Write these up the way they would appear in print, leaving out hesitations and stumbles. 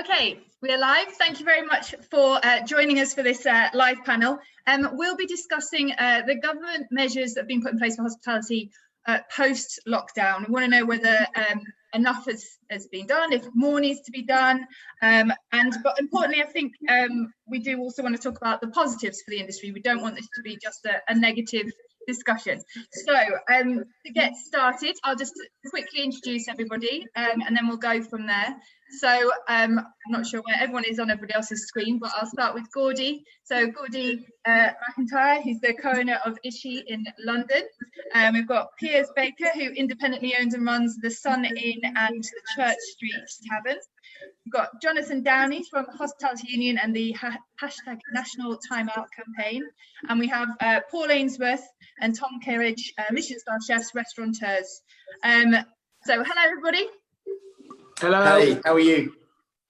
Okay, we are live. Thank you very much for joining us for this live panel. We'll be discussing the government measures that have been put in place for hospitality post-lockdown. We want to know whether enough has been done, if more needs to be done, but importantly, I think we do also want to talk about the positives for the industry. We don't want this to be just a negative discussion. So to get started, I'll just quickly introduce everybody and then we'll go from there. So I'm not sure where everyone is on everybody else's screen, but I'll start with Gordy. So Gordy McIntyre, who's the co-owner of Hicci in London. We've got Piers Baker, who independently owns and runs the Sun Inn and the Church Street Tavern. We've got Jonathan Downey from Hospitality Union and the hashtag National Time Out campaign. And we have Paul Ainsworth and Tom Kerridge, Michelin-starred chefs, restaurateurs. So hello, everybody. Hello. Hey, how are you?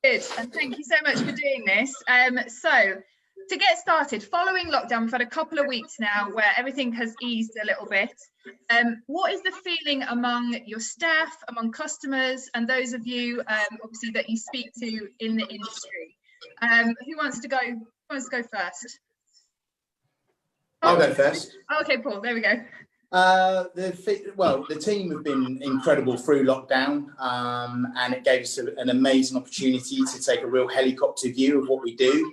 Good, and thank you so much for doing this. So to get started, following lockdown, we've had a couple of weeks now where everything has eased a little bit. What is the feeling among your staff, among customers, and those of you, obviously, that you speak to in the industry? Who wants to go? Who wants to go first? I'll go first. Okay, Paul. There we go. The team have been incredible through lockdown, and it gave us an amazing opportunity to take a real helicopter view of what we do.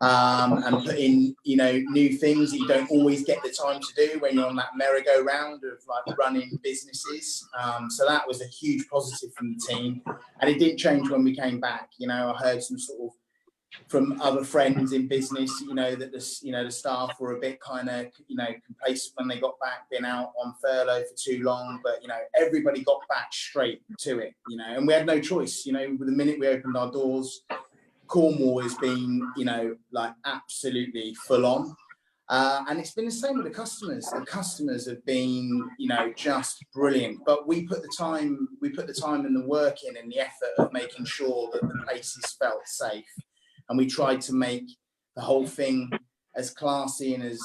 And put in, new things that you don't always get the time to do when you're on that merry-go-round of like running businesses. So that was a huge positive from the team, and it didn't change when we came back. I heard some sort of from other friends in business, that the staff were a bit kind of, complacent when they got back, been out on furlough for too long. But everybody got back straight to it, and we had no choice. With the minute we opened our doors, Cornwall has been, like absolutely full on. And it's been the same with the customers. The customers have been, just brilliant. But we put the time and the work in and the effort of making sure that the places felt safe. And we tried to make the whole thing as classy and as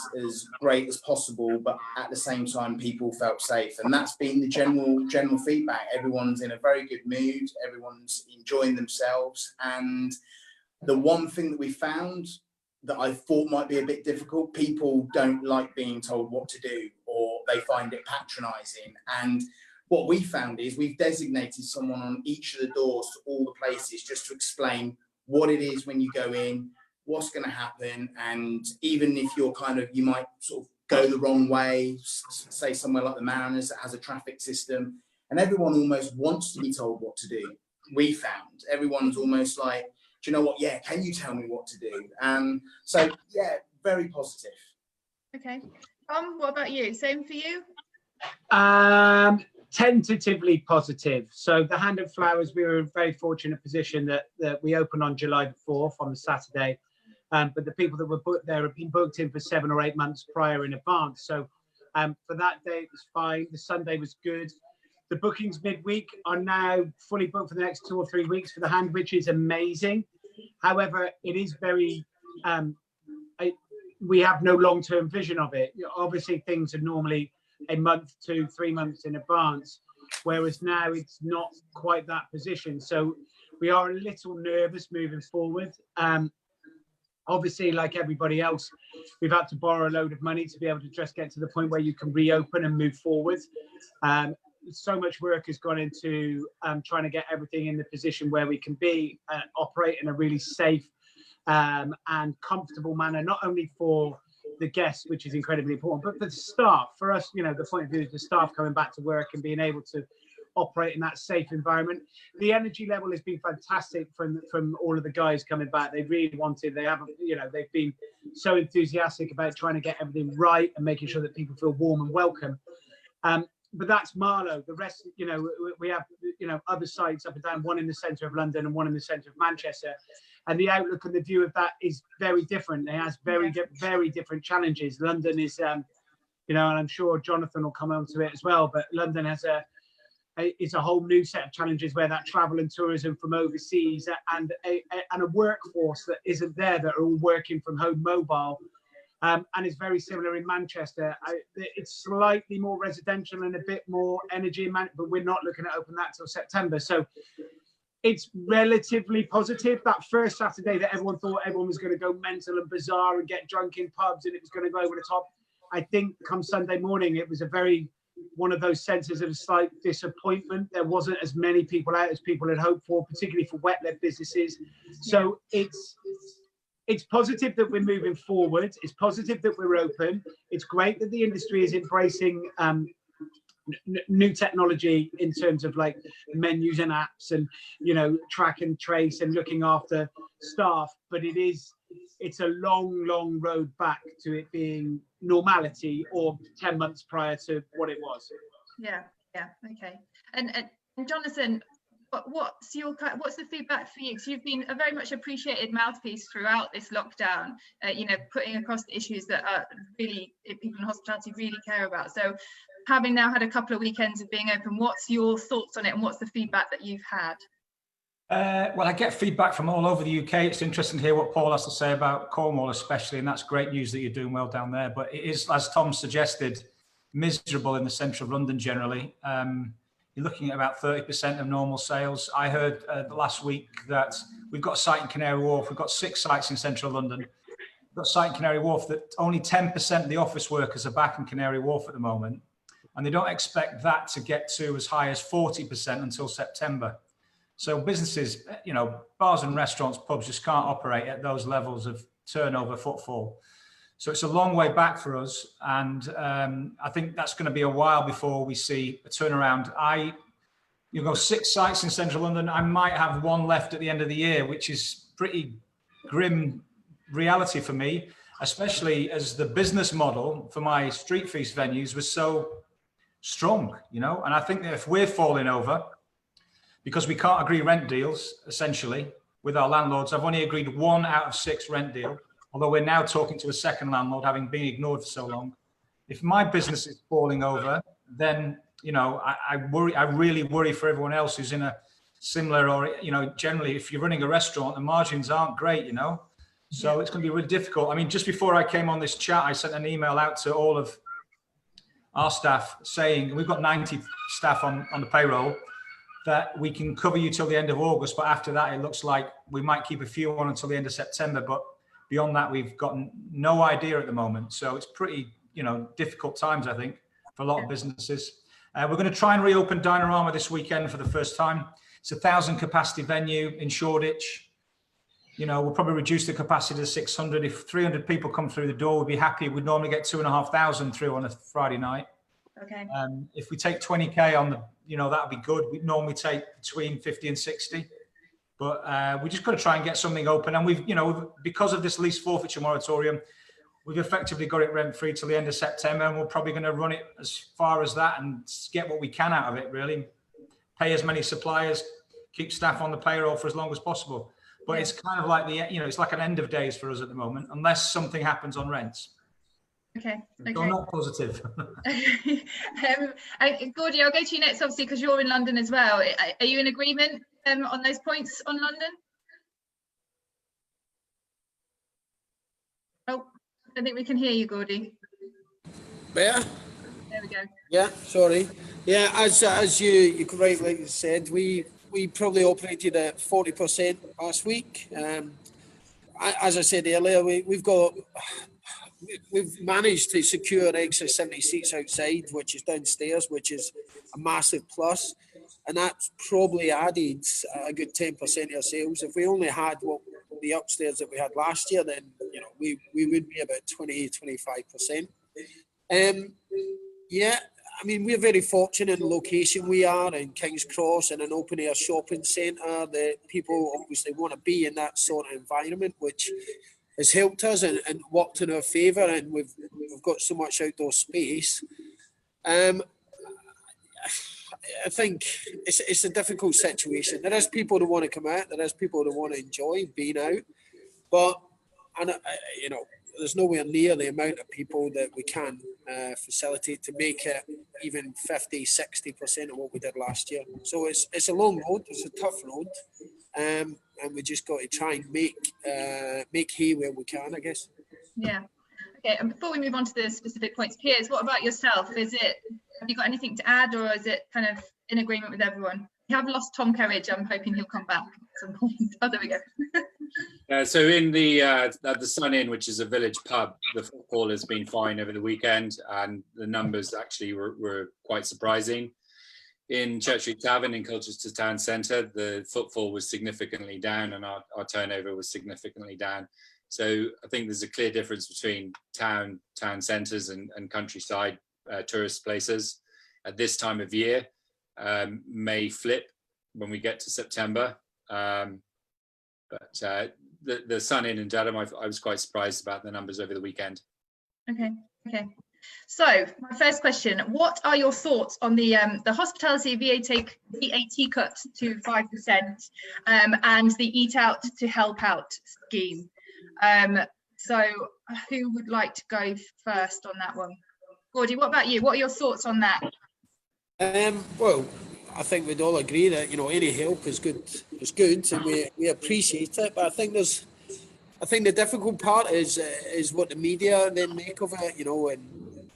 great as possible, but at the same time, people felt safe. And that's been the general feedback. Everyone's in a very good mood. Everyone's enjoying themselves. And the one thing that we found that I thought might be a bit difficult, people don't like being told what to do, or they find it patronising. And what we found is we've designated someone on each of the doors to all the places just to explain what it is when you go in, what's going to happen. And even if you might sort of go the wrong way, say somewhere like the Mariners that has a traffic system, and everyone almost wants to be told what to do. We found everyone's almost like, do you know what? Yeah, can you tell me what to do? So yeah, very positive. Okay. What about you? Same for you? Tentatively positive. So the Hand of Flowers, we were in a very fortunate position that we opened on July the 4th on the Saturday. But the people that were booked there have been booked in for 7 or 8 months prior in advance. So for that day, it was fine. The Sunday was good. The bookings midweek are now fully booked for the next 2 or 3 weeks for the Hand, which is amazing. However, it is very, we have no long-term vision of it. Obviously, things are normally a month to 3 months in advance, whereas now it's not quite that position. So we are a little nervous moving forward. Obviously, like everybody else, we've had to borrow a load of money to be able to just get to the point where you can reopen and move forward. So much work has gone into trying to get everything in the position where we can be operate in a really safe and comfortable manner, not only for the guests, which is incredibly important, but for the staff. For us, the point of view is the staff coming back to work and being able to operate in that safe environment. The energy level has been fantastic from all of the guys coming back. They really wanted, they've been so enthusiastic about trying to get everything right and making sure that people feel warm and welcome. But that's Marlow. The rest, we have, other sites up and down, one in the centre of London and one in the centre of Manchester. And the outlook and the view of that is very different. It has very different challenges. London is, and I'm sure Jonathan will come on to it as well, but London has it's a whole new set of challenges where that travel and tourism from overseas and a workforce that isn't there, that are all working from home mobile. And it's very similar in Manchester. It's slightly more residential and a bit more energy, but we're not looking at open that till September. So it's relatively positive. That first Saturday that everyone thought everyone was going to go mental and bizarre and get drunk in pubs and it was going to go over the top. I think come Sunday morning, it was one of those senses of slight disappointment. There wasn't as many people out as people had hoped for, particularly for wet-led businesses. So it's positive that we're moving forward. It's positive that we're open. It's great that the industry is embracing new technology in terms of like menus and apps and, you know, track and trace and looking after staff. But it's a long road back to it being normality or 10 months prior to what it was. Yeah, okay. And Jonathan, what's the feedback for you? Because you've been a very much appreciated mouthpiece throughout this lockdown, you know, putting across the issues that are really people in hospitality really care about. So having now had a couple of weekends of being open, what's your thoughts on it and what's the feedback that you've had? Well, I get feedback from all over the UK. It's interesting to hear what Paul has to say about Cornwall especially, and that's great news that you're doing well down there. But it is, as Tom suggested, miserable in the centre of London generally. You're looking at about 30% of normal sales. I heard last week that we've got a site in Canary Wharf. We've got 6 sites in central London. We've got a site in Canary Wharf that only 10% of the office workers are back in Canary Wharf at the moment. And they don't expect that to get to as high as 40% until September. So businesses, you know, bars and restaurants, pubs just can't operate at those levels of turnover footfall. So it's a long way back for us. And I think that's going to be a while before we see a turnaround. You go 6 sites in central London. I might have 1 left at the end of the year, which is pretty grim reality for me, especially as the business model for my street feast venues was so strong, you know. And I think that if we're falling over because we can't agree rent deals essentially with our landlords, I've only agreed 1 out of 6 rent deal, although we're now talking to a second landlord having been ignored for so long. If my business is falling over, then, you know, I really worry for everyone else who's in a similar, or, you know, generally if you're running a restaurant, the margins aren't great, you know. So it's going to be really difficult. I mean, just before I came on this chat, I sent an email out to all of our staff saying, we've got 90 staff on the payroll, that we can cover you till the end of August. But after that, it looks like we might keep a few on until the end of September. But beyond that, we've got no idea at the moment. So it's pretty, you know, difficult times, I think, for a lot of businesses. We're going to try and reopen Dinorama this weekend for the first time. It's a 1,000 capacity venue in Shoreditch. You know, we'll probably reduce the capacity to 600. If 300 people come through the door, we'd be happy. We'd normally get 2,500 through on a Friday night. Okay. If we take 20K on the, you know, that'd be good. We'd normally take between 50 and 60. But we just got to try and get something open. And we've, you know, because of this lease forfeiture moratorium, we've effectively got it rent free till the end of September. And we're probably going to run it as far as that and get what we can out of it, really. Pay as many suppliers, keep staff on the payroll for as long as possible. But it's kind of like the, you know, it's like an end of days for us at the moment, unless something happens on rents. Okay. So not positive. Gordy, I'll go to you next, obviously, because you're in London as well. Are you in agreement on those points on London? Oh, I think we can hear you, Gordy. Better? There we go. Yeah, sorry. Yeah, as you rightly said, we probably operated at 40% last week. As I said earlier, we've managed to secure extra 70 seats outside, which is downstairs, which is a massive plus. And that's probably added a good 10% of our sales. If we only had the upstairs that we had last year, then, you know, we would be about 20-25%. Yeah, I mean, we're very fortunate in the location we are in King's Cross and an open-air shopping centre that people obviously want to be in that sort of environment, which has helped us and worked in our favour, and we've got so much outdoor space. I think it's a difficult situation. There is people that want to come out, there is people that want to enjoy being out, but you know, there's nowhere near the amount of people that we can facilitate to make it even 50-60% of what we did last year. So it's a long road, it's a tough road, and we just got to try and make hay where we can, I guess. Yeah. Okay. And before we move on to the specific points, Piers, what about yourself? Have you got anything to add, or is it kind of in agreement with everyone? We have lost Tom Kerridge. I'm hoping he'll come back at some point. Oh, there we go. So in the at the Sun Inn, which is a village pub, the football has been fine over the weekend, and the numbers actually were quite surprising. In Church Street Tavern in Colchester Town Centre, the footfall was significantly down, and our turnover was significantly down. So I think there's a clear difference between town centres and countryside tourist places at this time of year. May flip when we get to September. But the Sun Inn in Durham, I was quite surprised about the numbers over the weekend. Okay. So my first question: what are your thoughts on the hospitality VAT cut to 5%, and the Eat Out to Help Out scheme? So who would like to go first on that one? Gordy, what about you? What are your thoughts on that? Well, I think we'd all agree that, you know, any help is good. It's good, and we appreciate it. But I think the difficult part is what the media then make of it. You know, and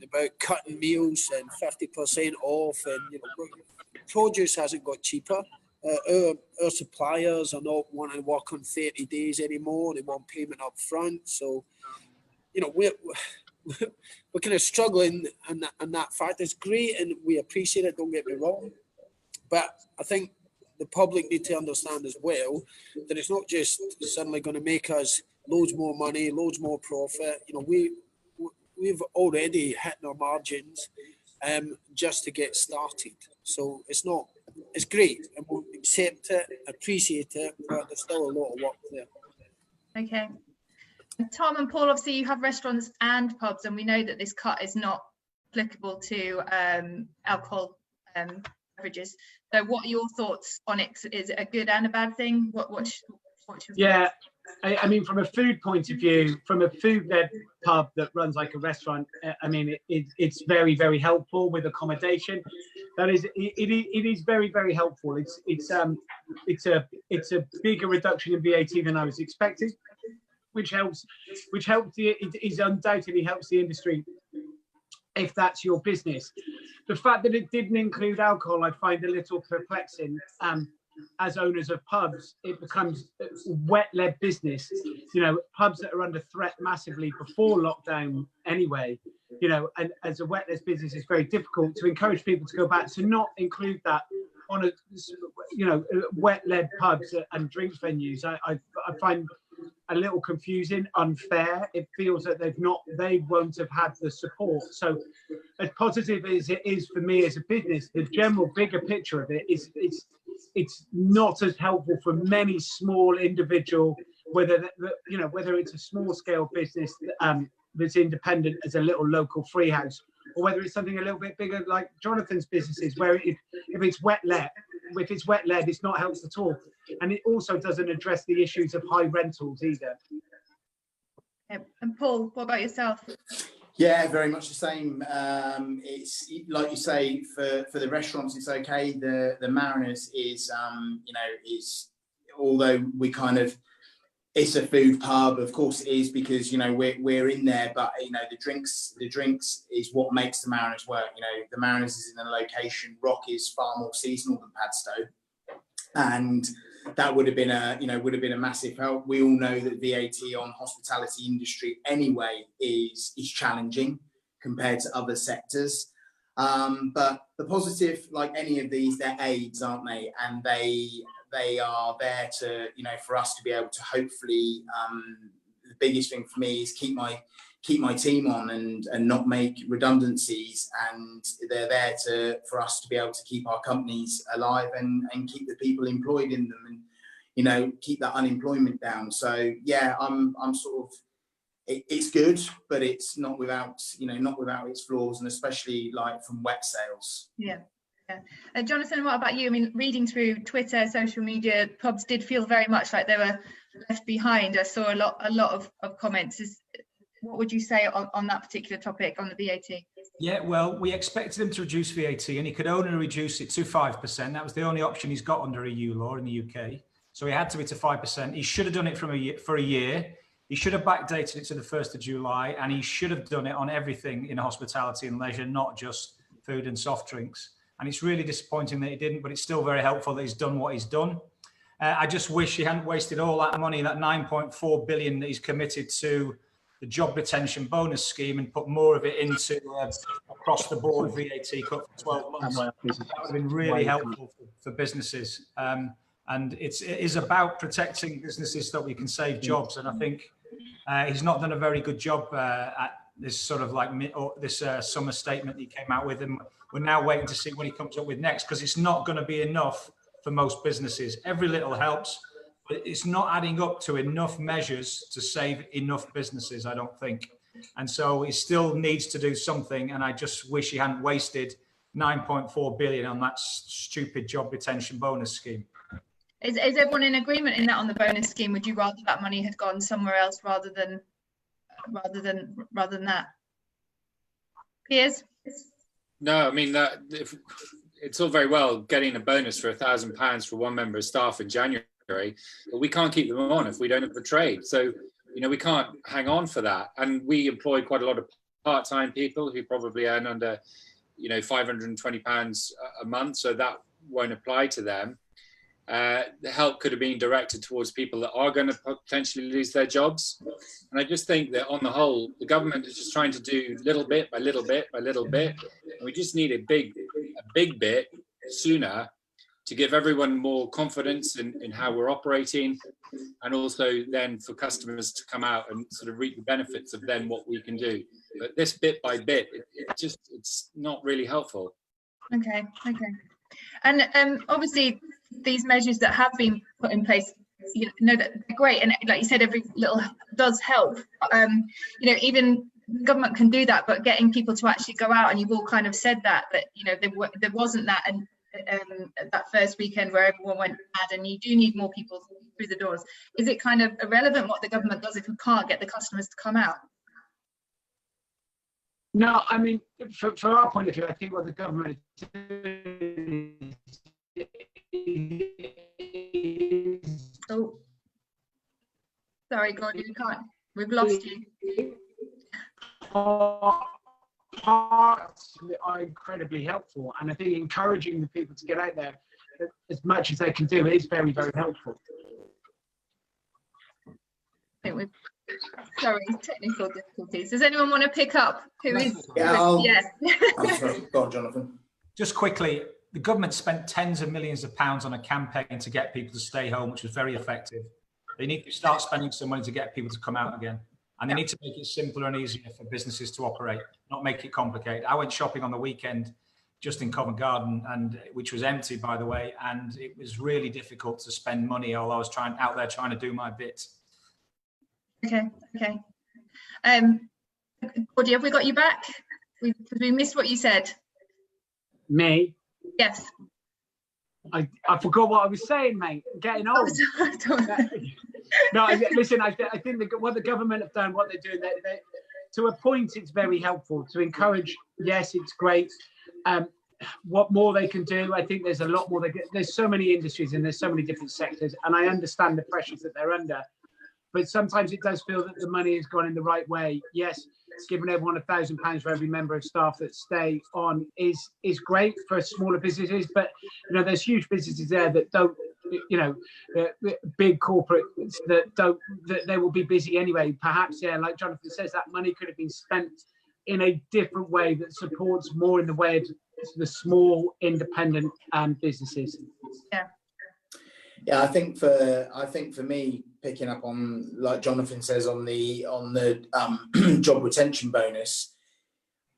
about cutting meals and 50% off, and you know, produce hasn't got cheaper. Our suppliers are not wanting to work on 30 days anymore. They want payment up front. So, you know, we're kind of struggling, and that fact is great, and we appreciate it. Don't get me wrong. But I think the public need to understand as well that it's not just suddenly going to make us loads more money, loads more profit. You know, we've already hit our margins just to get started. So it's great, and we'll accept it, appreciate it, but there's still a lot of work there. Okay. Tom and Paul, obviously you have restaurants and pubs, and we know that this cut is not applicable to alcohol beverages. So what are your thoughts on it? Is it a good and a bad thing? What's your thoughts? I mean, from a food point of view, from a food-led pub that runs like a restaurant, I mean, it's very, very helpful with accommodation. That is, it is very, very helpful. It's a bigger reduction in VAT than I was expecting, which undoubtedly helps the industry if that's your business. The fact that it didn't include alcohol, I find a little perplexing. As owners of pubs, it becomes wet-led business. You know, pubs that are under threat massively before lockdown anyway, you know, and as a wet-led business, it's very difficult to encourage people to go back, to not include that on a, you know, wet-led pubs and drinks venues. I find a little confusing, unfair. It feels that they won't have had the support. So as positive as it is for me as a business, the general bigger picture of it is it's not as helpful for many small individual, whether it's a small scale business that's independent as a little local free house, or whether it's something a little bit bigger like Jonathan's businesses, where if it's wet-led, it's not helpful at all. And it also doesn't address the issues of high rentals either. And Paul, what about yourself? Yeah, very much the same. It's like you say, for the restaurants, it's okay. The Mariners is, is, although we kind of, it's a food pub, of course it is, because, you know, we're in there, but, you know, the drinks is what makes the Mariners work. You know, the Mariners is in a location, Rock is far more seasonal than Padstow. And that would have been a massive help. We all know that VAT on hospitality industry anyway is challenging compared to other sectors. But the positive, like any of these, they're aids, aren't they? And they are there to, you know, for us to be able to hopefully, the biggest thing for me is keep my team on and not make redundancies, and they're there for us to be able to keep our companies alive and keep the people employed in them, and, you know, keep that unemployment down. So yeah, I'm sort of, it's good, but it's not without its flaws, and especially like from wet sales. Yeah. Jonathan, what about you? I mean, reading through Twitter, social media, pubs did feel very much like they were left behind. I saw a lot of comments. What would you say on that particular topic, on the VAT? Yeah, well, we expected him to reduce VAT, and he could only reduce it to 5%. That was the only option he's got under EU law in the UK. So he had to be to 5%. He should have done it for a year. He should have backdated it to the 1st of July, and he should have done it on everything in hospitality and leisure, not just food and soft drinks. And it's really disappointing that he didn't, but it's still very helpful that he's done what he's done. I just wish he hadn't wasted all that money, that 9.4 billion that he's committed to the job retention bonus scheme, and put more of it into across the board VAT cut for 12 months. That would have been really helpful for businesses. And it is about protecting businesses so that we can save jobs. And I think he's not done a very good job at this sort of like this summer statement he came out with. And we're now waiting to see what he comes up with next, because it's not going to be enough for most businesses. Every little helps, but it's not adding up to enough measures to save enough businesses, I don't think. And so he still needs to do something. And I just wish he hadn't wasted 9.4 billion on that stupid job retention bonus scheme. Is everyone in agreement in that on the bonus scheme? Would you rather that money had gone somewhere else rather than that? Piers? No, I mean that it's all very well getting a bonus for £1,000 for one member of staff in January, but we can't keep them on if we don't have the trade. So, you know, we can't hang on for that. And we employ quite a lot of part-time people who probably earn under, you know, £520 a month. So that won't apply to them. The help could have been directed towards people that are going to potentially lose their jobs. And I just think that on the whole, the government is just trying to do little bit by little bit by little bit. And we just need a big bit sooner to give everyone more confidence in how we're operating, and also then for customers to come out and sort of reap the benefits of then what we can do. But this bit by bit, it's not really helpful. Okay. And obviously these measures that have been put in place, you know, that they're great, and like you said, every little does help. You know, even government can do that, but getting people to actually go out, and you've all kind of said that you know there wasn't that, and that first weekend where everyone went mad, and you do need more people through the doors. Is it kind of irrelevant what the government does if we can't get the customers to come out? No, I mean, for our point of view, I think what the government is doing is... Oh, sorry, Gordy, we've lost you. Parts are incredibly helpful, and I think encouraging the people to get out there as much as they can do is very, very helpful. I think sorry, technical difficulties. Does anyone want to pick up? Who is? Yeah, Yes. Go on, Jonathan. Just quickly, the government spent tens of millions of pounds on a campaign to get people to stay home, which was very effective. They need to start spending some money to get people to come out again. And they need to make it simpler and easier for businesses to operate, not make it complicated. I went shopping on the weekend just in Covent Garden, and which was empty, by the way, and it was really difficult to spend money while I was out there trying to do my bit. Okay. Gordy, have we got you back? We missed what you said. Me? Yes. I forgot what I was saying, mate. Getting old. No, listen, I think what the government have done, what they're doing, they, to a point, it's very helpful to encourage. Yes, it's great. What more they can do, I think there's a lot more. There's so many industries and there's so many different sectors, and I understand the pressures that they're under. But sometimes it does feel that the money has gone in the right way. Yes, giving everyone £1,000 for every member of staff that stay on is great for smaller businesses. But you know, there's huge businesses there that don't. You know, big corporates that they will be busy anyway. Perhaps, yeah, like Jonathan says, that money could have been spent in a different way that supports more in the way of the small independent businesses. Yeah, I think for me, picking up on, like Jonathan says, on the job retention bonus,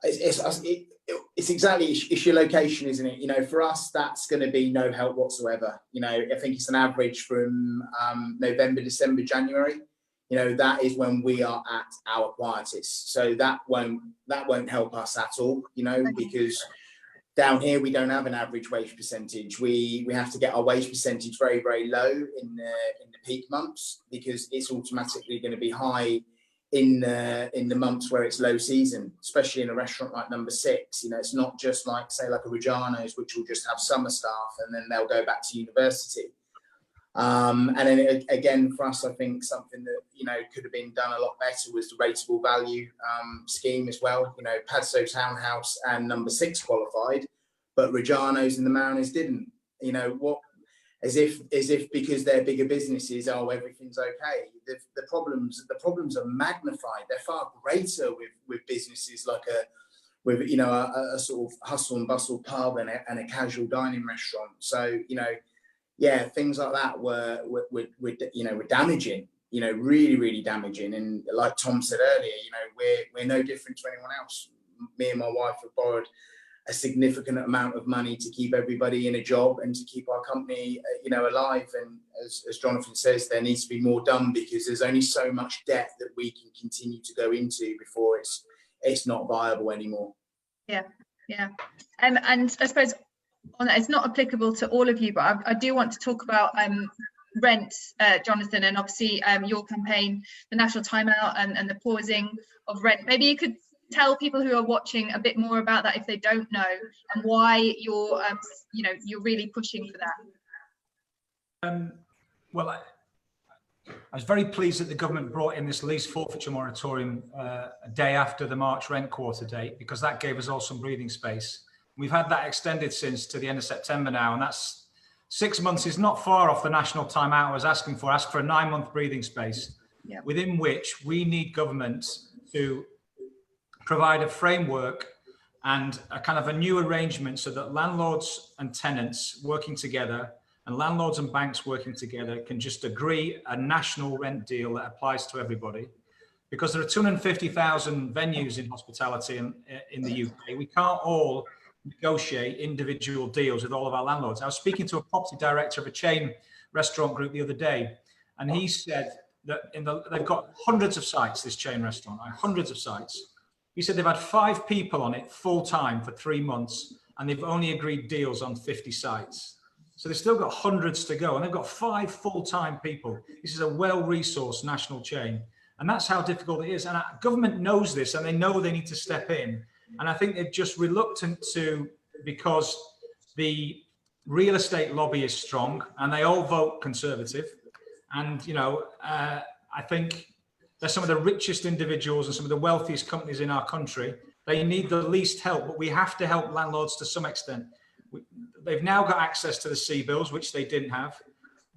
it's exactly, it's your location, isn't it? You know, for us, that's going to be no help whatsoever. You know, I think it's an average from November, December, January. You know, that is when we are at our quietest. So that won't help us at all. You know, because down here we don't have an average wage percentage. We have to get our wage percentage very, very low in the peak months, because it's automatically going to be high in the months where it's low season, especially in a restaurant like Number 6. You know, it's not just like, say, like a Reggiano's, which will just have summer staff and then they'll go back to university. And then again, for us, I think something that, you know, could have been done a lot better was the rateable value scheme as well. You know, Padstow Townhouse and Number 6 qualified, but Reggiano's and the Mariners didn't. You know what? As if because they're bigger businesses, oh, everything's okay. The problems are magnified. They're far greater with businesses like a sort of hustle and bustle pub and a casual dining restaurant. So, you know, yeah, things like that were damaging, you know, really, really damaging. And like Tom said earlier, you know, we're no different to anyone else. Me and my wife have borrowed a significant amount of money to keep everybody in a job and to keep our company, you know, alive. And as Jonathan says, there needs to be more done, because there's only so much debt that we can continue to go into before it's not viable anymore. Yeah. And I suppose it's not applicable to all of you, but I do want to talk about rent, Jonathan, and obviously your campaign, the National Timeout, and the pausing of rent. Maybe you could tell people who are watching a bit more about that if they don't know, and why you're really pushing for that. Well, I was very pleased that the government brought in this lease forfeiture moratorium a day after the March rent quarter date, because that gave us all some breathing space. We've had that extended since to the end of September now, and that's 6 months is not far off the national timeout I was asking for. Ask for a 9-month breathing space, within which we need government to provide a framework and a kind of a new arrangement so that landlords and tenants working together and landlords and banks working together can just agree a national rent deal that applies to everybody. Because there are 250,000 venues in hospitality in the UK. We can't all negotiate individual deals with all of our landlords. I was speaking to a property director of a chain restaurant group the other day, and he said that they've got hundreds of sites, this chain restaurant, hundreds of sites. He said they've had 5 people on it full time for 3 months, and they've only agreed deals on 50 sites. So they've still got hundreds to go, and they've got 5 full-time people. This is a well-resourced national chain, and that's how difficult it is. And government knows this, and they know they need to step in. And I think they're just reluctant to, because the real estate lobby is strong, and they all vote Conservative. And you know, I think they're some of the richest individuals and some of the wealthiest companies in our country. They need the least help, but we have to help landlords to some extent. They've now got access to the C-bills, which they didn't have.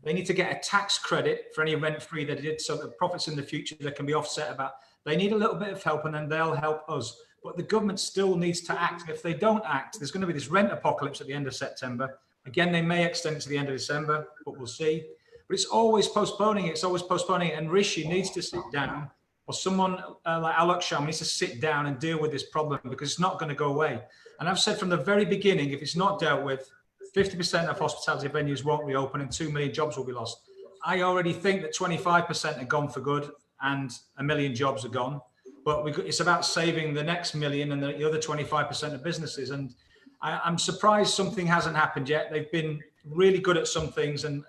They need to get a tax credit for any rent-free they did, so that profits in the future that can be offset about. They need a little bit of help, and then they'll help us. But the government still needs to act. If they don't act, there's going to be this rent apocalypse at the end of September. Again, they may extend it to the end of December, but we'll see. But it's always postponing it. It's always postponing it. And Rishi needs to sit down, or someone like Alok Sharma needs to sit down and deal with this problem, because it's not going to go away. And I've said from the very beginning, if it's not dealt with, 50% of hospitality venues won't reopen and 2 million jobs will be lost. I already think that 25% are gone for good and 1 million jobs are gone. But it's about saving the next million and the other 25% of businesses. And I'm surprised something hasn't happened yet. They've been really good at some things, and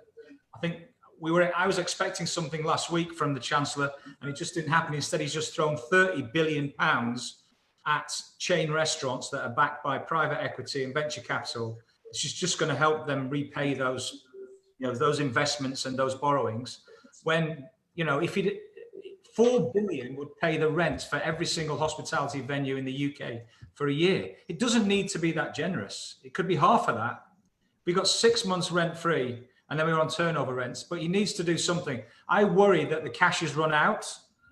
I think I was expecting something last week from the Chancellor, and it just didn't happen. Instead, he's just thrown £30 billion at chain restaurants that are backed by private equity and venture capital. It's just going to help them repay those, those investments and those borrowings. When, if 4 billion would pay the rent for every single hospitality venue in the UK for a year. It doesn't need to be that generous. It could be half of that. We got 6 months rent free, and then we were on turnover rents, but he needs to do something. I worry that the cash has run out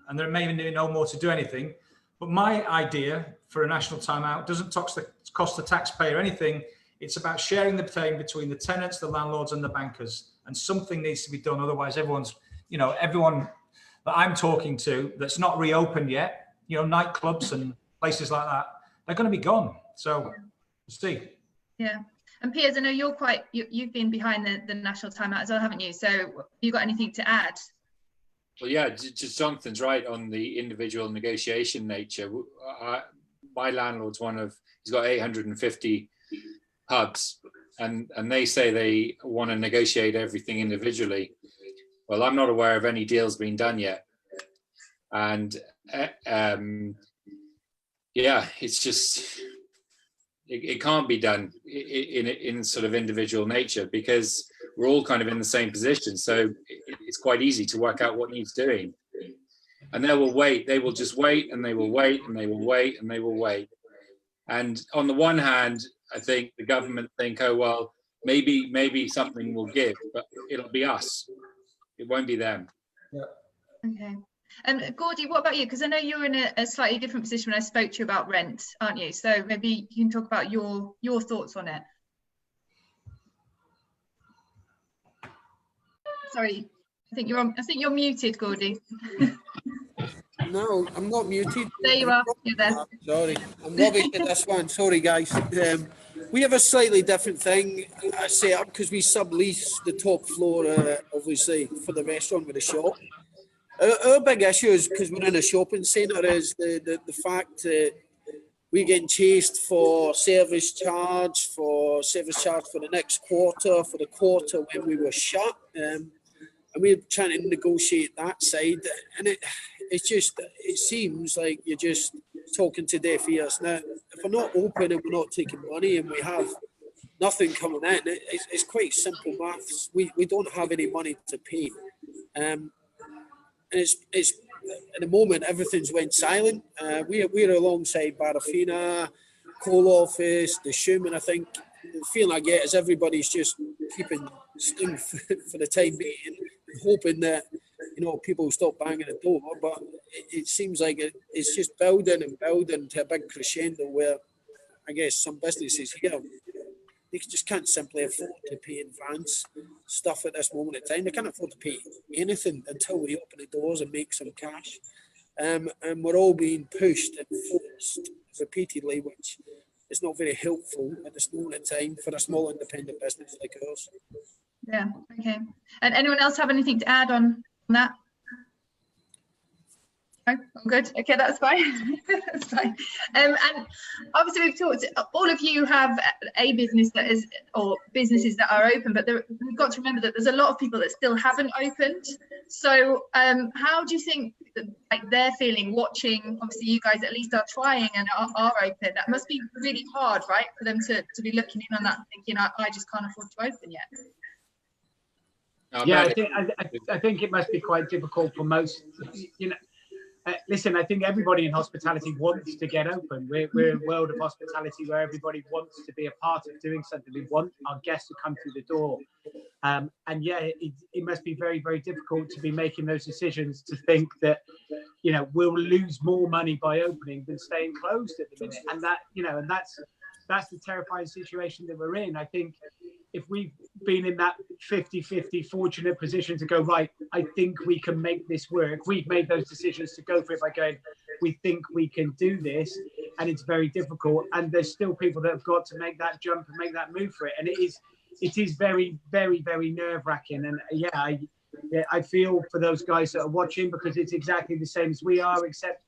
and there may be no more to do anything. But my idea for a national timeout doesn't cost the taxpayer anything. It's about sharing the pain between the tenants, the landlords, and the bankers. And something needs to be done. Otherwise, everyone that I'm talking to that's not reopened yet, nightclubs and places like that, they're going to be gone. So we'll see. Yeah. And Piers, I know you've been behind the national timeout as well, haven't you? So have you got anything to add? Well, yeah, just Jonathan's right on the individual negotiation nature. My landlord's he's got 850 pubs, and they say they want to negotiate everything individually. Well, I'm not aware of any deals being done yet. And it's just, it can't be done in sort of individual nature, because we're all kind of in the same position. So it's quite easy to work out what needs doing. And they will wait. They will just wait, and they will wait, and they will wait, and they will wait. And on the one hand, I think the government think, oh, well, maybe something will give, but it'll be us. It won't be them. Okay. Gordy, what about you? Because I know you're in a slightly different position when I spoke to you about rent, aren't you? So maybe you can talk about your thoughts on it. Sorry, I think you're muted, Gordy. No, I'm not muted. There you are. You're there. Sorry, I'm rubbish at this one. Sorry, guys. We have a slightly different thing set up because we sublease the top floor, obviously, for the restaurant with a shop. Our big issue is, because we're in a shopping centre, is the fact that we're getting chased for service charge for the next quarter, for the quarter when we were shut. And we're trying to negotiate that side. And it seems like you're just talking to deaf ears. Now, if we're not open and we're not taking money and we have nothing coming in, it's quite simple maths. We don't have any money to pay. And it's at the moment everything's went silent. We're alongside Barafina, Coal Office, the Schumann. I think the feeling I get is everybody's just keeping still for the time being, hoping that people stop banging the door. But it seems like it's just building and building to a big crescendo where I guess some businesses here, they just can't simply afford to pay in advance stuff at this moment in time. They can't afford to pay anything until we open the doors and make some cash. And we're all being pushed and forced repeatedly, which is not very helpful at this moment in time for a small independent business like ours. Yeah, okay. And anyone else have anything to add on that? No, I'm good. Okay, that's fine. That's fine. And obviously we've talked, all of you have a business that is, or businesses that are open, but we've got to remember that there's a lot of people that still haven't opened. So how do you think that, they're feeling watching? Obviously you guys at least are trying and are open. That must be really hard, right, for them to be looking in on that and thinking, I just can't afford to open yet. Yeah, I think it must be quite difficult for most, listen, I think everybody in hospitality wants to get open. We're in a world of hospitality where everybody wants to be a part of doing something. We want our guests to come through the door. And yeah, it must be very, very difficult to be making those decisions, to think that, we'll lose more money by opening than staying closed at the minute. And that, and that's the terrifying situation that we're in. I think if we've been in that 50-50 fortunate position to go, right, I think we can make this work. We've made those decisions to go for it by going, we think we can do this, and it's very difficult. And there's still people that have got to make that jump and make that move for it. And it is very, very, very nerve-wracking. And yeah, I feel for those guys that are watching, because it's exactly the same as we are, except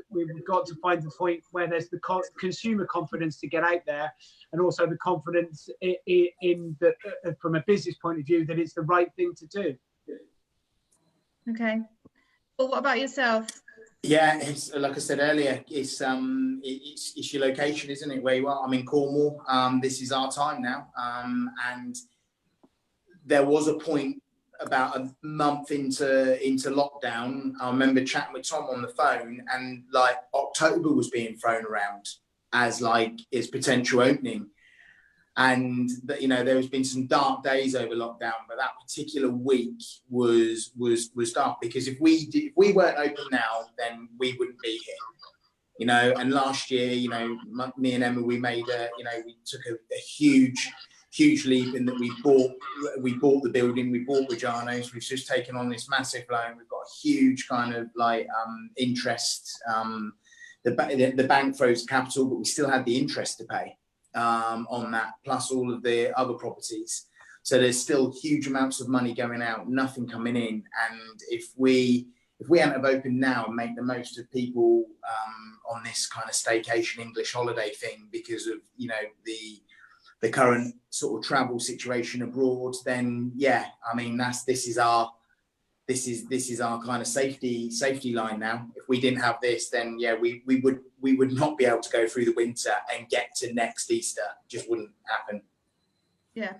we've got to find the point where there's the consumer confidence to get out there, and also the confidence in the from a business point of view that it's the right thing to do. Okay. Well, what about yourself? Yeah, it's like I said earlier, it's your location, isn't it? Where you are. I'm in Cornwall. This is our time now, and there was a point about a month into lockdown. I remember chatting with Tom on the phone, and October was being thrown around as its potential opening. And there has been some dark days over lockdown, but that particular week was dark, because if we weren't open now, then we wouldn't be here. And last year, me and Emma, we made we took a huge leap in that we bought the building, we bought Reggiano's, we've just taken on this massive loan, we've got a huge kind of interest. The bank froze capital, but we still had the interest to pay on that, plus all of the other properties. So there's still huge amounts of money going out, nothing coming in. And if we hadn't have opened now and make the most of people on this kind of staycation English holiday thing, because of the current sort of travel situation abroad, then yeah, I mean this is our kind of safety line now. If we didn't have this, then yeah, we would not be able to go through the winter and get to next Easter. Just wouldn't happen. Yeah,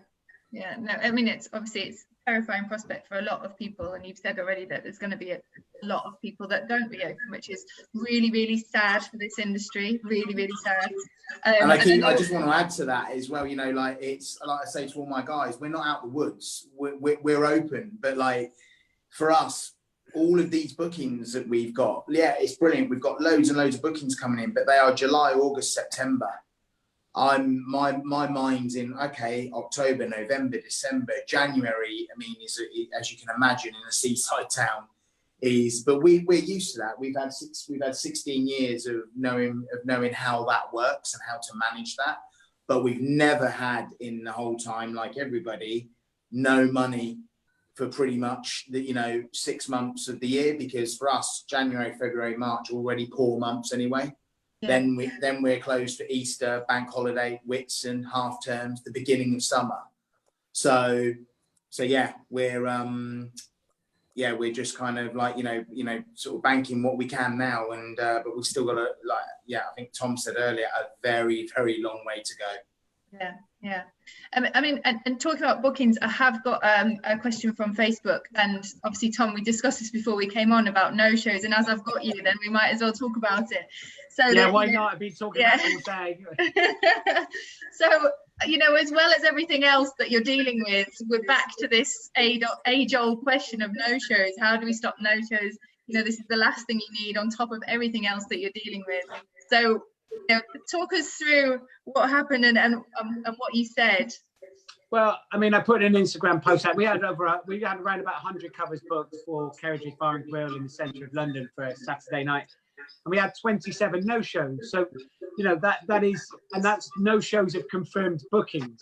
no, I mean it's terrifying prospect for a lot of people, and you've said already that there's going to be a lot of people that don't reopen, which is really, really sad for this industry. Really, really sad. And I just want to add to that as well. You know, like it's like I say to all my guys, we're not out the woods. We're open, but like for us, all of these bookings that we've got, yeah, it's brilliant. We've got loads and loads of bookings coming in, but they are July, August, September. My mind's in, okay, October, November, December, January. I mean, as you can imagine, in a seaside town, but we're used to that. We've had 16 years of knowing how that works and how to manage that. But we've never had in the whole time, like everybody, no money for pretty much the 6 months of the year, because for us, January, February, March, already poor months anyway. Yeah. Then we're closed for Easter, bank holiday, Whitsun, half terms, the beginning of summer. So yeah, we're just kind of like sort of banking what we can now, and but we've still got I think Tom said earlier, a very, very long way to go. Yeah. I mean, and talking about bookings, I have got a question from Facebook, and obviously, Tom, we discussed this before we came on about no-shows, and as I've got you, then we might as well talk about it. So yeah, why not? I've been talking about it all day. So, as well as everything else that you're dealing with, we're back to this age-old question of no-shows. How do we stop no-shows? This is the last thing you need on top of everything else that you're dealing with. So, talk us through what happened and what you said. Well, I mean, I put an Instagram post out. We had around about 100 covers booked for Kerridge Bar and Grill in the centre of London for a Saturday night, and we had 27 no-shows. So, that is, and that's no-shows of confirmed bookings.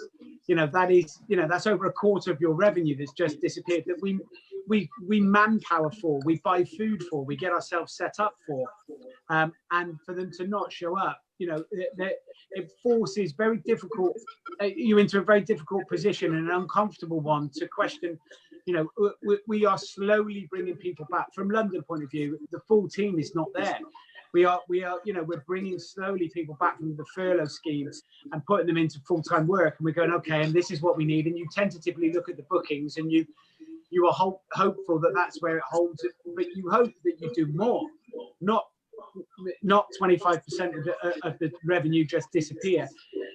That is, that's over a quarter of your revenue that's just disappeared. That we manpower for, we buy food for, we get ourselves set up for, and for them to not show up, it forces you into a very difficult position and an uncomfortable one to question. We are slowly bringing people back. From London point of view, the full team is not there. We're bringing slowly people back from the furlough schemes and putting them into full-time work, and we're going, okay, and this is what we need. And you tentatively look at the bookings, and you are hopeful that that's where it holds it, but you hope that you do more, not 25% of the revenue just disappear.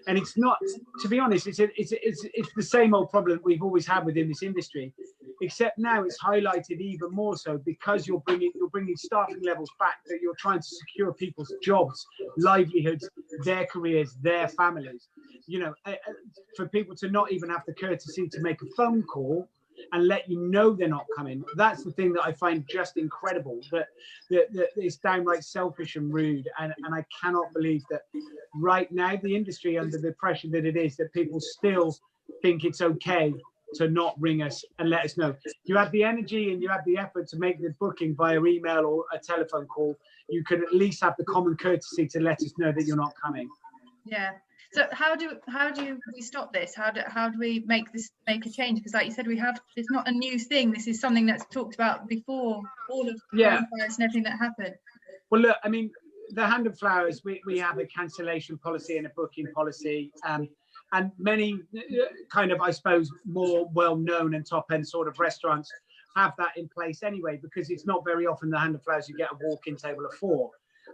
And it's not, to be honest, it's the same old problem that we've always had within this industry, except now it's highlighted even more so because you're bringing staffing levels back, that you're trying to secure people's jobs, livelihoods, their careers, their families. For people to not even have the courtesy to make a phone call and let you know they're not coming. That's the thing that I find just incredible, that it's downright selfish and rude. And I cannot believe that right now, the industry, under the pressure that it is, that people still think it's okay to not ring us and let us know. You have the energy and you have the effort to make the booking via email or a telephone call. You could at least have the common courtesy to let us know that you're not coming. Yeah. So how do we stop this? How do we make a change? Because like you said, it's not a new thing. This is something that's talked about before all of the coronavirus and everything that happened. Well, look, I mean, the Hand and Flowers, we have a cancellation policy and a booking policy, and many kind of, I suppose, more well-known and top-end sort of restaurants have that in place anyway, because it's not very often the Hand and Flowers you get a walk-in table of 4.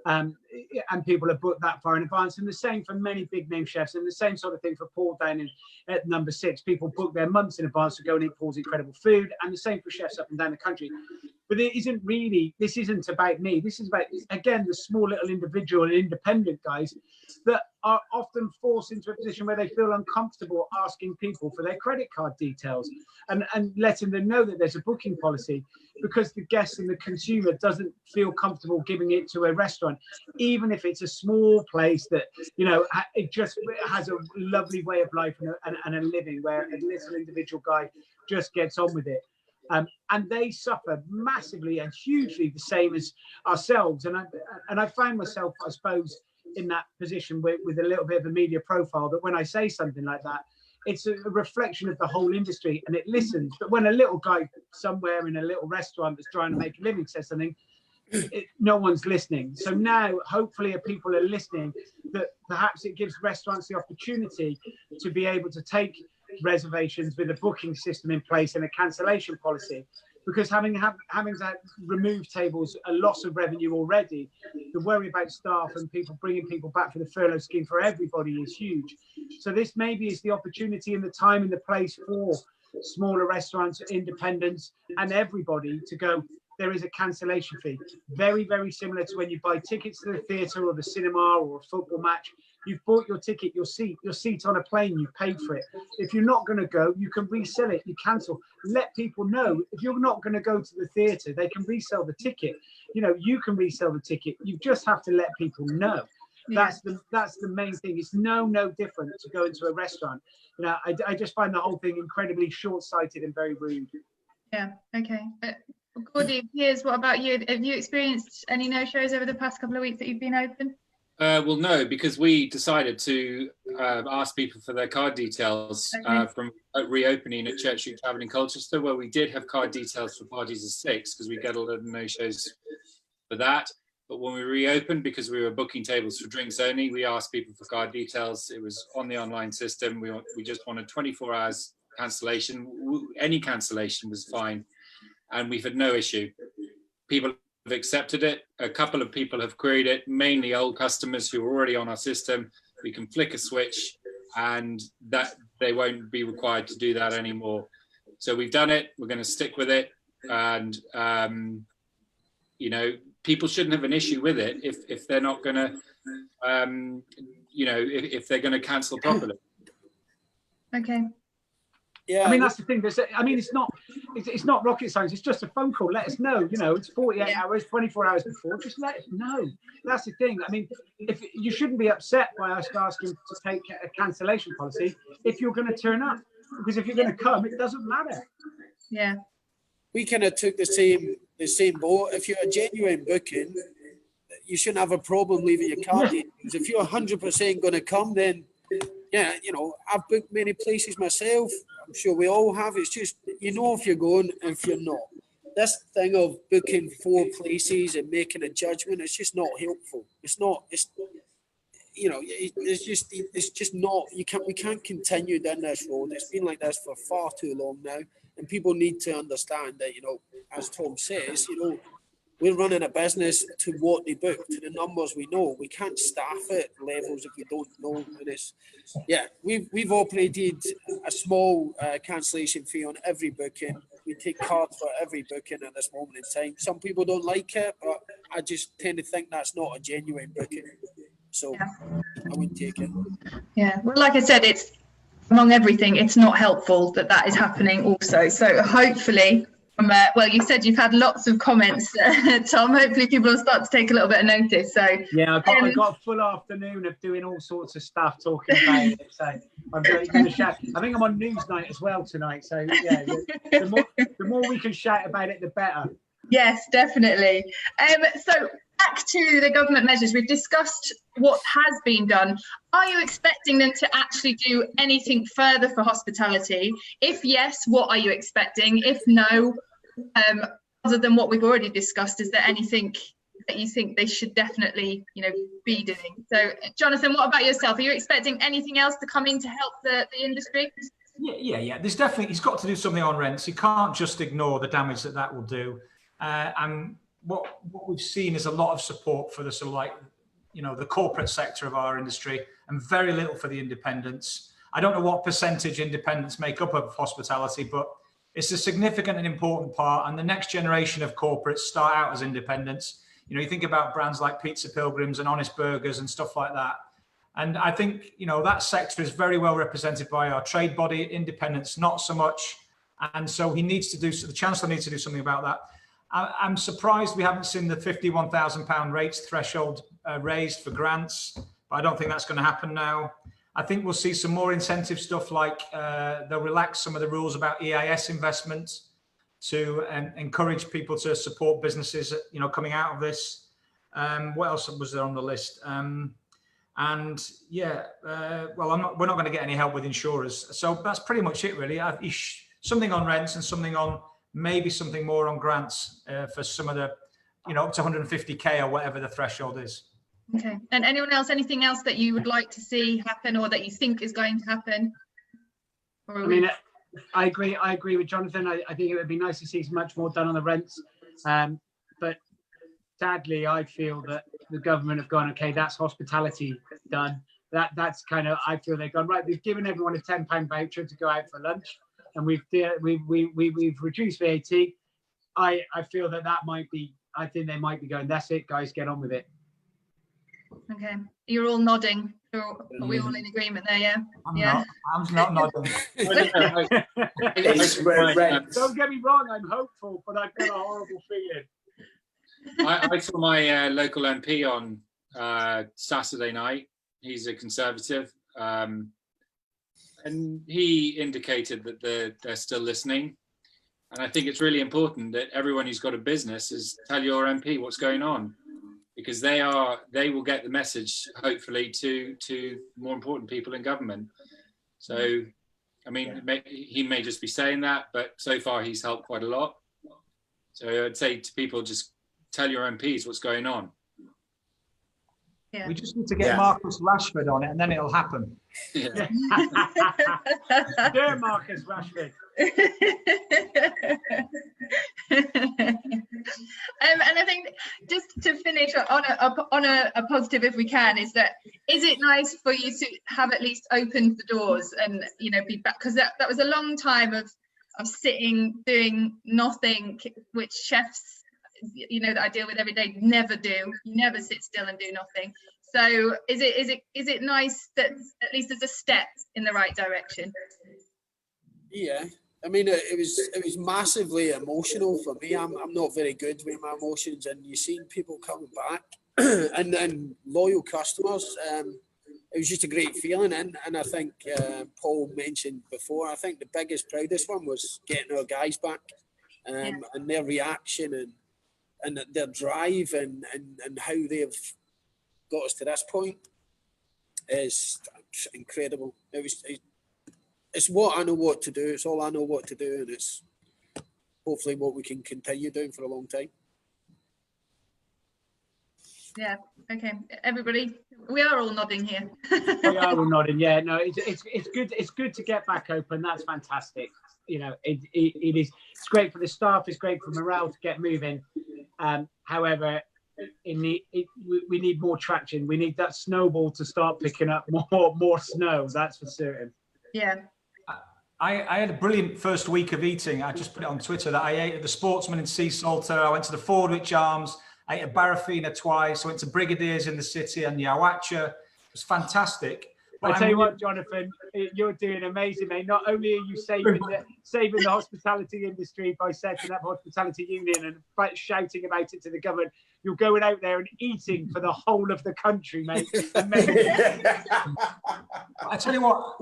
And people are booked that far in advance, and the same for many big name chefs, and the same sort of thing for Paul down at number 6. People book their months in advance to go and eat Paul's incredible food, and the same for chefs up and down the country. But this isn't about me. This is about, again, the small little individual and independent guys that are often forced into a position where they feel uncomfortable asking people for their credit card details and letting them know that there's a booking policy, because the guest and the consumer doesn't feel comfortable giving it to a restaurant, even if it's a small place that, it just has a lovely way of life and a living, where a little individual guy just gets on with it. And they suffer massively and hugely, the same as ourselves. And I find myself, I suppose, in that position with a little bit of a media profile, that when I say something like that, it's a reflection of the whole industry, and it listens. But when a little guy somewhere in a little restaurant that's trying to make a living says something, no one's listening. So now, hopefully, if people are listening, that perhaps it gives restaurants the opportunity to be able to take reservations with a booking system in place and a cancellation policy. Because having to remove tables, a loss of revenue already, the worry about staff and people bringing people back for the furlough scheme for everybody is huge. So this maybe is the opportunity and the time and the place for smaller restaurants, independents, and everybody to go, there is a cancellation fee. Very, very similar to when you buy tickets to the theatre or the cinema or a football match. You've bought your ticket, your seat on a plane, you paid for it. If you're not going to go, you can resell it, you cancel. Let people know. If you're not going to go to the theatre, they can resell the ticket. You know, you can resell the ticket. You just have to let people know. Yeah. That's the main thing. It's no different to go into a restaurant. You know, I just find the whole thing incredibly short-sighted and very rude. Yeah, okay. Gordy, Piers, what about you? Have you experienced any no-shows over the past couple of weeks that you've been open? Well, no, because we decided to ask people for their card details from reopening at Church Street Tavern in Colchester, where we did have card details for parties of 6, because we get a lot of no-shows for that. But when we reopened, because we were booking tables for drinks only, we asked people for card details. It was on the online system. We just wanted 24 hours cancellation. Any cancellation was fine. And we've had no issue. People have accepted it. A couple of people have queried it, mainly old customers who are already on our system. We can flick a switch and that they won't be required to do that anymore. So we've done it. We're going to stick with it. And, you know, people shouldn't have an issue with it if they're not going to, you know, if they're going to cancel properly. Okay. Yeah, I mean, that's the thing. I mean, it's not rocket science. It's just a phone call. Let us know. You know, it's 48 hours, 24 hours before. Just let us know. That's the thing. I mean, if you shouldn't be upset by us asking to take a cancellation policy if you're going to turn up, because if you're going to come, it doesn't matter. Yeah. We kind of took the same boat. If you're a genuine booking, you shouldn't have a problem leaving your card details. If you're 100% going to come, then yeah, you know, I've booked many places myself. I'm sure we all have. It's just, you know, if you're going and if you're not. This thing of booking 4 places and making a judgment, it's just not helpful. It's not, you know, it's just not, we can't continue down this road. It's been like this for far too long now. And people need to understand that, you know, as Tom says, you know, we're running a business to what they book, to the numbers we know. We can't staff at levels if we don't know. And it's, yeah, we've operated a small cancellation fee on every booking. We take cards for every booking at this moment in time. Some people don't like it, but I just tend to think that's not a genuine booking. So I wouldn't take it. Yeah, well, like I said, it's among everything, it's not helpful that is happening also. So hopefully, well, you said you've had lots of comments, Tom. Hopefully people will start to take a little bit of notice. So yeah, I got a full afternoon of doing all sorts of stuff, talking about it. So I'm going to shout. I think I'm on news night as well tonight. So yeah, the more we can shout about it, the better. Yes, definitely. So back to the government measures. We've discussed what has been done. Are you expecting them to actually do anything further for hospitality? If yes, what are you expecting? If no, other than what we've already discussed, is there anything that you think they should definitely, you know, be doing? So, Jonathan, what about yourself? Are you expecting anything else to come in to help the industry? Yeah. There's definitely, he's got to do something on rents. He can't just ignore the damage that will do. And what we've seen is a lot of support for the sort of, like, you know, the corporate sector of our industry, and very little for the independents. I don't know what percentage independents make up of hospitality, but it's a significant and important part. And the next generation of corporates start out as independents. You know, you think about brands like Pizza Pilgrims and Honest Burgers and stuff like that. And I think, you know, that sector is very well represented by our trade body. Independents, not so much. And so the Chancellor needs to do something about that. I'm surprised we haven't seen the £51,000 rates threshold raised for grants, but I don't think that's going to happen now. I think we'll see some more incentive stuff, like they'll relax some of the rules about EIS investment to encourage people to support businesses, you know, coming out of this. What else was there on the list? Well, we're not going to get any help with insurers. So that's pretty much it, really. Something on rents and something on, maybe something more on grants for some of the, you know, up to 150k or whatever the threshold is. Okay. And anyone else, anything else that you would like to see happen or that you think is going to happen? Or I mean, I agree with Jonathan. I think it would be nice to see much more done on the rents. But sadly, I feel that the government have gone, okay, that's hospitality done. That's kind of, I feel they've gone, right, we've given everyone a £10 voucher to go out for lunch, and we've reduced VAT. I feel that might be, I think they might be going, that's it, guys, get on with it. Okay, you're all nodding. Are we all in agreement there? Yeah. I'm not nodding. Don't get me wrong, I'm hopeful, but I've got a horrible feeling. I saw my local MP on Saturday night. He's a Conservative, and he indicated that they're still listening. And I think it's really important that everyone who's got a business is tell your MP what's going on, because they will get the message hopefully to more important people in government. So, I mean, he may just be saying that, but so far he's helped quite a lot. So I'd say to people, just tell your MPs what's going on. Yeah. We just need to get Marcus Rashford on it, and then it'll happen. Dear Marcus Rashford. And I think just to finish on a positive, if we can, is it nice for you to have at least opened the doors and be back, because that was a long time of sitting doing nothing, which chefs that I deal with every day never do. You never sit still and do nothing. So is it nice that at least there's a step in the right direction? Yeah, I mean, it was massively emotional for me. I'm not very good with my emotions, and you seen people coming back and loyal customers. It was just a great feeling, and I think Paul mentioned before, I think the biggest, proudest one was getting our guys back, and their reaction and their drive and how they've got us to this point is incredible. It's what I know what to do. It's all I know what to do, and it's hopefully what we can continue doing for a long time. Yeah. Okay. Everybody, we are all nodding here. We are all nodding. Yeah. No, it's good. It's good to get back open. That's fantastic. It is. It's great for the staff. It's great for morale to get moving. However, we need more traction. We need that snowball to start picking up more snow. That's for certain. Yeah. I had a brilliant first week of eating. I just put it on Twitter that I ate at the Sportsman in Sea Salter. I went to the Fordwich Arms. I ate at Barafina twice. I went to Brigadier's in the city and Yawacha. It was fantastic. I tell you what, Jonathan, you're doing amazing, mate. Not only are you saving the hospitality industry by setting up Hospitality Union and shouting about it to the government, you're going out there and eating for the whole of the country, mate. I tell you what,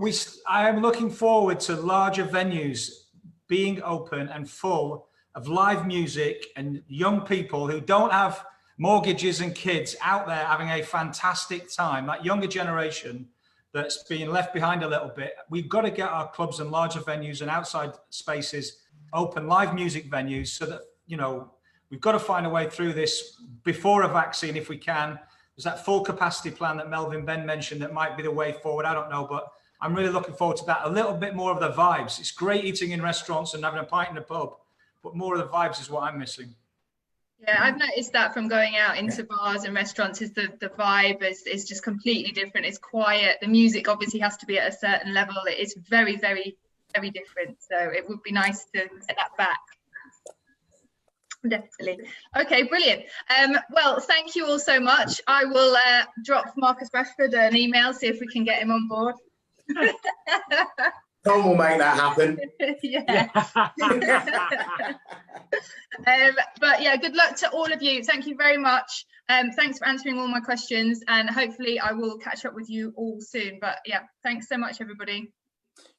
I am looking forward to larger venues being open and full of live music and young people who don't have mortgages and kids out there having a fantastic time. That younger generation that's being left behind a little bit. We've got to get our clubs and larger venues and outside spaces open, live music venues, so that, we've got to find a way through this before a vaccine if we can. There's that full capacity plan that Melvin Ben mentioned that might be the way forward. I don't know, but I'm really looking forward to that. A little bit more of the vibes. It's great eating in restaurants and having a pint in a pub, but more of the vibes is what I'm missing. Yeah, I've noticed that from going out into bars and restaurants, is the vibe is just completely different. It's quiet. The music obviously has to be at a certain level. It is very, very, very different. So it would be nice to get that back. Definitely. Okay, brilliant. Well, thank you all so much. I will drop Marcus Rashford an email, see if we can get him on board. Tom will make that happen. Yeah. But yeah, good luck to all of you. Thank you very much. Thanks for answering all my questions, and hopefully I will catch up with you all soon. But yeah, thanks so much, everybody.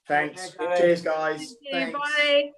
Thanks. Cheers, guys. Thank you. Bye.